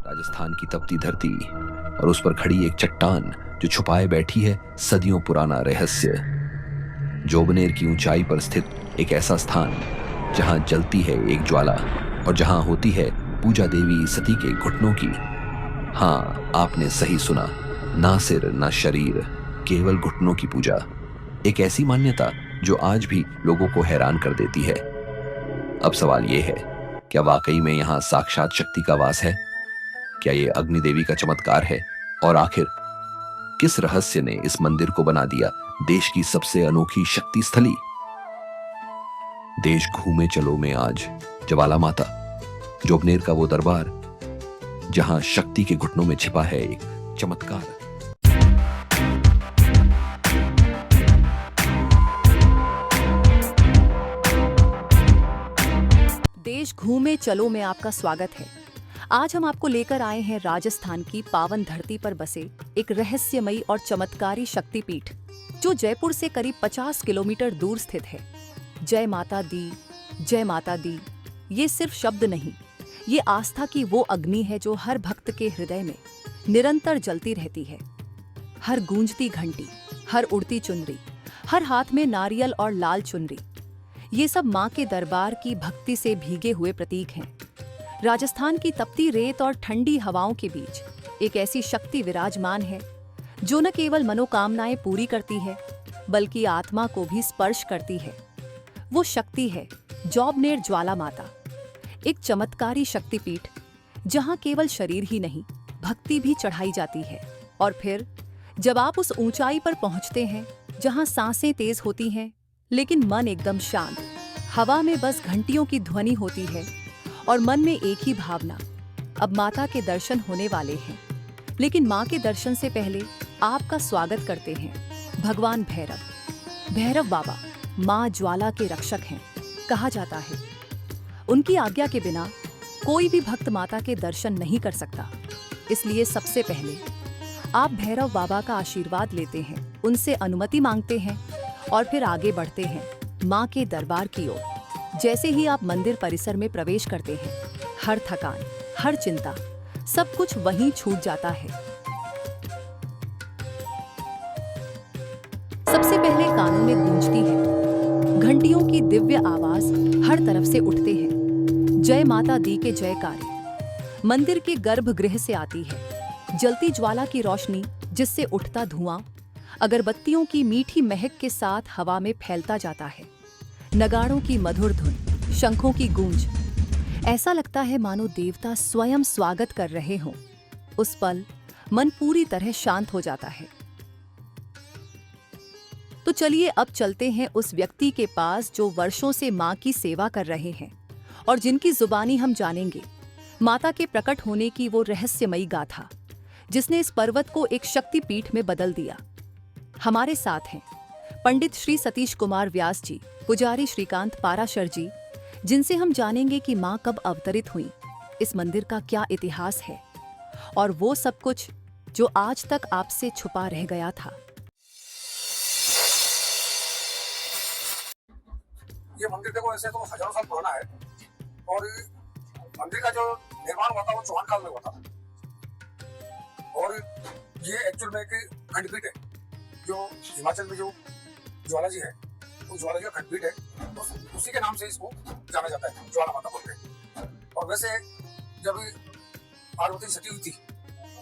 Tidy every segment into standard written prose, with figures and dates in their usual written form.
राजस्थान की तपती धरती और उस पर खड़ी एक चट्टान जो छुपाए बैठी है सदियों पुराना रहस्य। जोबनेर की ऊंचाई पर स्थित एक ऐसा स्थान जहां जलती है एक ज्वाला और जहां होती है पूजा देवी सती के घुटनों की। हाँ, आपने सही सुना, ना सिर ना शरीर, केवल घुटनों की पूजा। एक ऐसी मान्यता जो आज भी लोगों को हैरान कर देती है। अब सवाल यह है, क्या वाकई में यहां साक्षात शक्ति का वास है? क्या ये अग्नि देवी का चमत्कार है? और आखिर किस रहस्य ने इस मंदिर को बना दिया देश की सबसे अनोखी शक्ति स्थली? देश घूमे चलो में आज ज्वाला माता, जोबनेर का वो दरबार जहां शक्ति के घुटनों में छिपा है एक चमत्कार। देश घूमे चलो में आपका स्वागत है। आज हम आपको लेकर आए हैं राजस्थान की पावन धरती पर बसे एक रहस्यमयी और चमत्कारी शक्तिपीठ जो जयपुर से करीब 50 किलोमीटर दूर स्थित है। जय माता दी, जय माता दी, ये सिर्फ शब्द नहीं, ये आस्था की वो अग्नि है जो हर भक्त के हृदय में निरंतर जलती रहती है। हर गूंजती घंटी, हर उड़ती चुनरी, हर हाथ में नारियल और लाल चुनरी, ये सब माँ के दरबार की भक्ति से भीगे हुए प्रतीक हैं। राजस्थान की तपती रेत और ठंडी हवाओं के बीच एक ऐसी शक्ति विराजमान है जो न केवल मनोकामनाएं पूरी करती है बल्कि आत्मा को भी स्पर्श करती है। वो शक्ति है जोबनेर ज्वाला माता, एक चमत्कारी शक्तिपीठ जहां केवल शरीर ही नहीं भक्ति भी चढ़ाई जाती है। और फिर जब आप उस ऊंचाई पर पहुंचते हैं जहां सांसें तेज होती हैं लेकिन मन एकदम शांत, हवा में बस घंटियों की ध्वनि होती है और मन में एक ही भावना, अब माता के दर्शन होने वाले हैं। लेकिन माँ के दर्शन से पहले आपका स्वागत करते हैं भगवान भैरव। भैरव बाबा माँ ज्वाला के रक्षक हैं, कहा जाता है। उनकी आज्ञा के बिना कोई भी भक्त माता के दर्शन नहीं कर सकता। इसलिए सबसे पहले आप भैरव बाबा का आशीर्वाद लेते हैं, उनसे अनुमति मांगते हैं और फिर आगे बढ़ते हैं माँ के दरबार की ओर। जैसे ही आप मंदिर परिसर में प्रवेश करते हैं, हर थकान, हर चिंता, सब कुछ वहीं छूट जाता है। सबसे पहले कानों में गूंजती है घंटियों की दिव्य आवाज, हर तरफ से उठते हैं जय माता दी के जयकारे। मंदिर के गर्भगृह से आती है जलती ज्वाला की रोशनी, जिससे उठता धुआं अगरबत्तियों की मीठी महक के साथ हवा में फैलता जाता है। नगाड़ों की मधुर धुन, शंखों की गूंज, ऐसा लगता है मानो देवता स्वयं स्वागत कर रहे हों। उस पल मन पूरी तरह शांत हो जाता है। तो चलिए अब चलते हैं उस व्यक्ति के पास जो वर्षों से माँ की सेवा कर रहे हैं और जिनकी जुबानी हम जानेंगे माता के प्रकट होने की वो रहस्यमयी गाथा जिसने इस पर्वत को एक शक्तिपीठ में बदल दिया। हमारे साथ हैं पंडित श्री सतीश कुमार व्यास जी, पुजारी श्रीकांत पाराशर जी, जिनसे हम जानेंगे कि माँ कब अवतरित हुई, इस मंदिर का क्या इतिहास है और वो सब कुछ जो आज तक आपसे छुपा रह गया था। ये मंदिर देखो, ऐसे तो हजारों साल पुराना है और मंदिर का जो निर्माण हुआ था वो चौहान काल में हुआ था। और ये एक्चुअल में एक खंडपीठ है जो हिमाचल में जो ज्वाला जी है, वो ज्वाला जी का खंडपीठ है, तो उसी के नाम से इसको जाना जाता है, ज्वाला माता बोलते हैं। और वैसे जब पार्वती सती हुई थी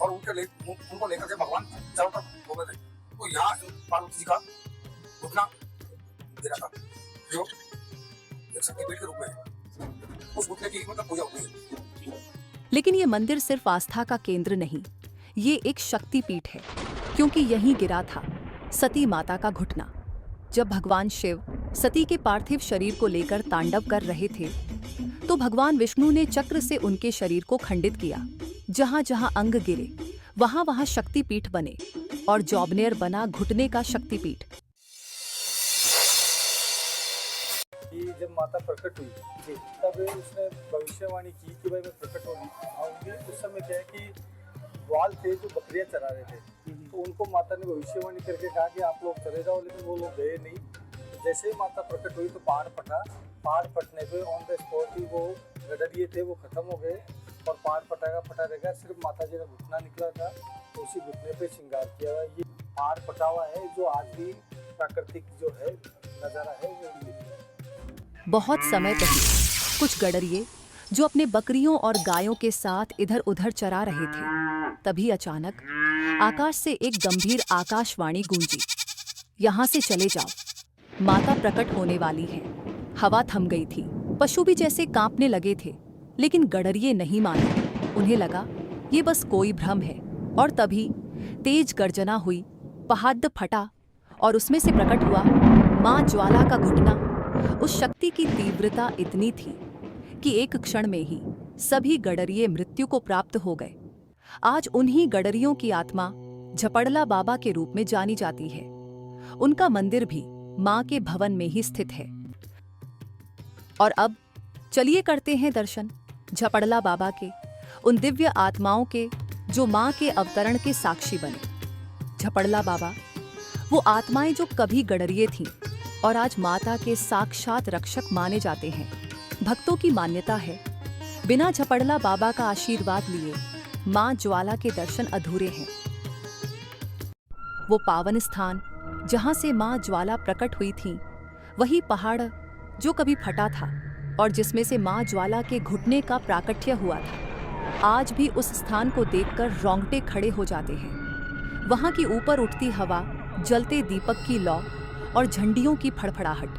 और उनको लेकर के भगवान चारों तरफ हो गए थे, तो यहाँ पार्वती जी का घुटना गिरा था जो एक शक्तिपीठ के रूप में है। उस घुटने की मतलब पूजा होती है। लेकिन ये मंदिर सिर्फ आस्था का केंद्र नहीं, ये एक शक्तिपीठ है क्योंकि यहीं गिरा था सती माता का घुटना। जब भगवान शिव सती के पार्थिव शरीर को लेकर तांडव कर रहे थे तो भगवान विष्णु ने चक्र से उनके शरीर को खंडित किया। जहां जहां अंग गिरे वहां वहां शक्तिपीठ बने और जोबनेर बना घुटने का शक्तिपीठ। जब माता प्रकट हुई तब उसने भविष्यवाणी की कि भाई मैं प्रकट होंगी। उस समय क्या है कि ग्वाल थे जो बकरियां चरा रहे थे, तो उनको माता ने भविष्यवाणी करके कहा कि आप लोग चले जाओ, लेकिन वो लोग गए नहीं। जैसे ही माता प्रकट हुई तो पहाड़ फटा। पहाड़ फटने पे ऑन द स्पॉट ही वो गडरिए थे वो खत्म हो गए और पार फटा रहेगा, सिर्फ माता जी का घुटना निकला था तो उसी घुटने पे श्रृंगार किया हुआ है। ये पार फटा हुआ है जो आज भी प्राकृतिक जो है नज़ारा है वो मिलता है। बहुत समय पहले कुछ गडरिये जो अपने बकरियों और गायों के साथ इधर उधर चरा रहे थे, तभी अचानक आकाश से एक गंभीर आकाशवाणी गूंजी, यहाँ से चले जाओ, माता प्रकट होने वाली है। हवा थम गई थी, पशु भी जैसे कांपने लगे थे, लेकिन गडरिये नहीं माने। उन्हें लगा ये बस कोई भ्रम है। और तभी तेज गर्जना हुई, पहाड़ फटा और उसमें से प्रकट हुआ माँ ज्वाला का घुटना। उस शक्ति की तीव्रता इतनी थी कि एक क्षण में ही सभी गडरिये मृत्यु को प्राप्त हो गए। आज उन्हीं गडरियों की आत्मा झपड़ला बाबा के रूप में जानी जाती है। उनका मंदिर भी माँ के भवन में ही स्थित है। और अब चलिए करते हैं दर्शन झपड़ला बाबा के, उन दिव्य आत्माओं के जो माँ के अवतरण के साक्षी बने। झपड़ला बाबा वो आत्माएं जो कभी गडरिये थीं और आज माता के साक्षात रक्षक माने जाते हैं। भक्तों की मान्यता है बिना झपड़ला बाबा का आशीर्वाद लिए माँ ज्वाला के दर्शन अधूरे हैं। वो पावन स्थान जहाँ से माँ ज्वाला प्रकट हुई थी, वही पहाड़ जो कभी फटा था और जिसमें से माँ ज्वाला के घुटने का प्राकट्य हुआ था, आज भी उस स्थान को देखकर रोंगटे खड़े हो जाते हैं। वहाँ की ऊपर उठती हवा, जलते दीपक की लौ और झंडियों की फड़फड़ाहट,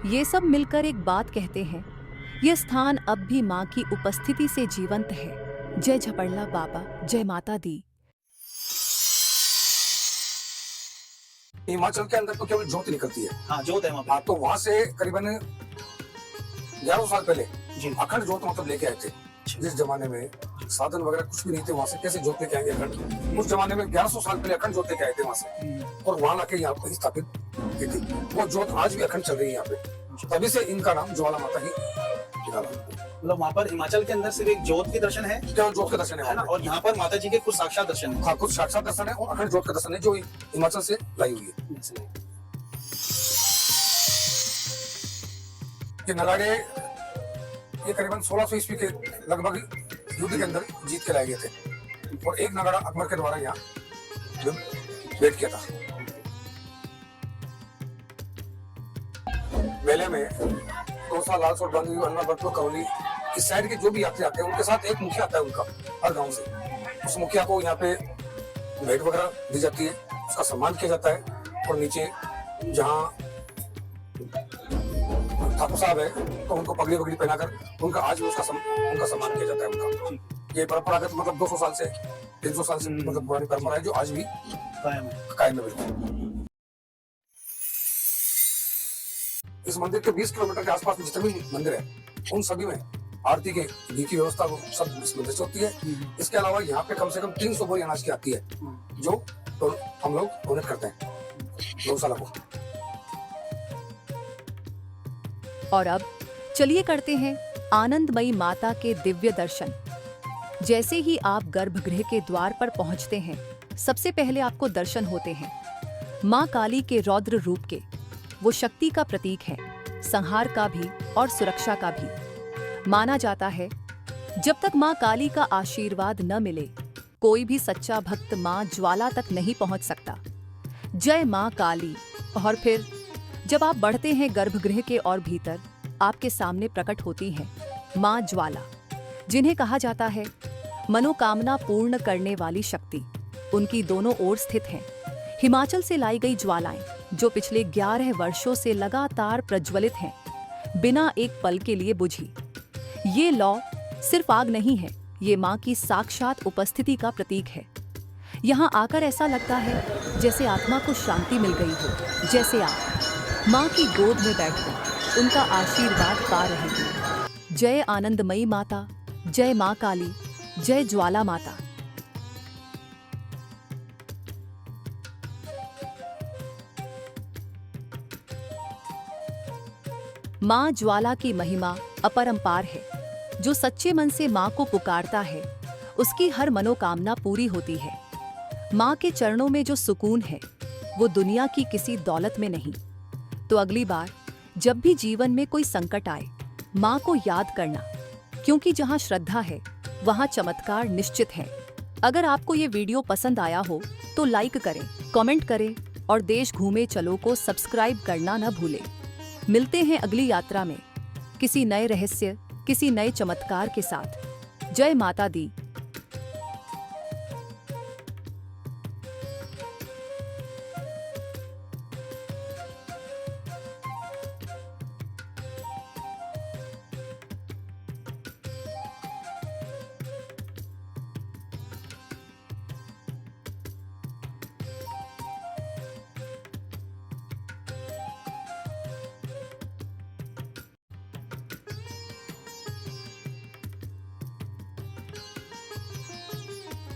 ये सब मिलकर एक बात कहते हैं, यह स्थान अब भी माँ की उपस्थिति से जीवंत है। जय झपड़ला बाबा, जय माता दी। हिमाचल के अंदर तो केवल ज्योत निकलती है। हाँ, जोत है वहाँ पे। हाँ, तो वहाँ से करीबन 1100 साल पहले जी। अखंड ज्योत मतलब लेके आए थे। जिस जमाने में साधन वगैरह कुछ भी नहीं थे, वहाँ से कैसे ज्योत लेके आएंगे अखंड? उस जमाने में 1100 साल पहले अखंड ज्योत लेके आए थे वहाँ से, और वहाँ लाके यहाँ पर स्थापित की थी। वो ज्योत आज भी अखंड चल रही है यहाँ पे, तभी से इनका नाम ज्वाला माता ही निकाला। मतलब वहाँ पर हिमाचल के अंदर सिर्फ एक जोत के दर्शन है, केवल ज्योत के दर्शन है ना, और यहाँ पर माता जी के कुछ साक्षात दर्शन है। हाँ, कुछ साक्षात दर्शन है और अखंड ज्योत का दर्शन है जो हिमाचल से लाई हुई है। ये नगाड़े ये करीबन 1600 ईस्वी के लगभग युद्ध के अंदर जीत के लाए गए थे, और एक नगाड़ा अकबर के द्वारा यहाँ वेट किया था। मेले में तोसा, लालसोट, बांधवी, अन्ना, बटलो, कवली इस साइड के जो भी यात्री आते हैं उनके साथ एक मुखिया आता है उनका, हर गांव से। उस मुखिया को यहाँ पे भेंट वगैरह दी जाती है, उसका सम्मान किया जाता है, और नीचे जहाँ ठाकुर साहब है तो उनको पगड़ी वगड़ी पहनाकर उनका आज भी उनका सम्मान किया जाता है उनका। ये परंपरागत मतलब 200 साल से 300 साल से मतलब पुरानी परंपरा है जो आज भी कायम है बिल्कुल। इस मंदिर के 20 किलोमीटर के आसपास जितने भी मंदिर है उन सभी में आरती के घी की व्यवस्था सब इस मंदिर से होती है। इसके अलावा यहाँ पे कम से कम 300 बोरी अनाज की आती है जो तो हम लोग डोनेट करते हैं गौशाला को। और अब चलिए करते हैं आनंदमयी माता के दिव्य दर्शन। जैसे ही आप गर्भगृह के द्वार पर पहुंचते हैं, सबसे पहले आपको दर्शन होते हैं मां काली के रौद्र रूप के। वो शक्ति का प्रतीक है, संहार का भी और सुरक्षा का भी। माना जाता है जब तक मां काली का आशीर्वाद न मिले, कोई भी सच्चा भक्त मां ज्वाला तक नहीं पहुंच सकता। जय मां काली। और फिर जब आप बढ़ते हैं गर्भगृह के और भीतर, आपके सामने प्रकट होती हैं मां ज्वाला, जिन्हें कहा जाता है मनोकामना पूर्ण करने वाली शक्ति। उनकी दोनों ओर स्थित हैं हिमाचल से लाई गई ज्वालाएं, जो पिछले 11 वर्षों से लगातार प्रज्वलित हैं, बिना एक पल के लिए बुझी। ये लौ सिर्फ आग नहीं है, ये मां की साक्षात उपस्थिति का प्रतीक है। यहाँ आकर ऐसा लगता है जैसे आत्मा को शांति मिल गई हो, जैसे आप मां की गोद में बैठकर उनका आशीर्वाद पा रहे हैं। जय आनंदमयी माता, जय मां काली, जय ज्वाला माता। मां ज्वाला की महिमा अपरंपार है। जो सच्चे मन से मां को पुकारता है, उसकी हर मनोकामना पूरी होती है। मां के चरणों में जो सुकून है, वो दुनिया की किसी दौलत में नहीं। तो अगली बार जब भी जीवन में कोई संकट आए, मां को याद करना, क्योंकि जहां श्रद्धा है वहाँ चमत्कार निश्चित है। अगर आपको ये वीडियो पसंद आया हो तो लाइक करें, कमेंट करें और देश घूमे चलो को सब्सक्राइब करना न भूलें। मिलते हैं अगली यात्रा में किसी नए रहस्य, किसी नए चमत्कार के साथ। जय माता दी।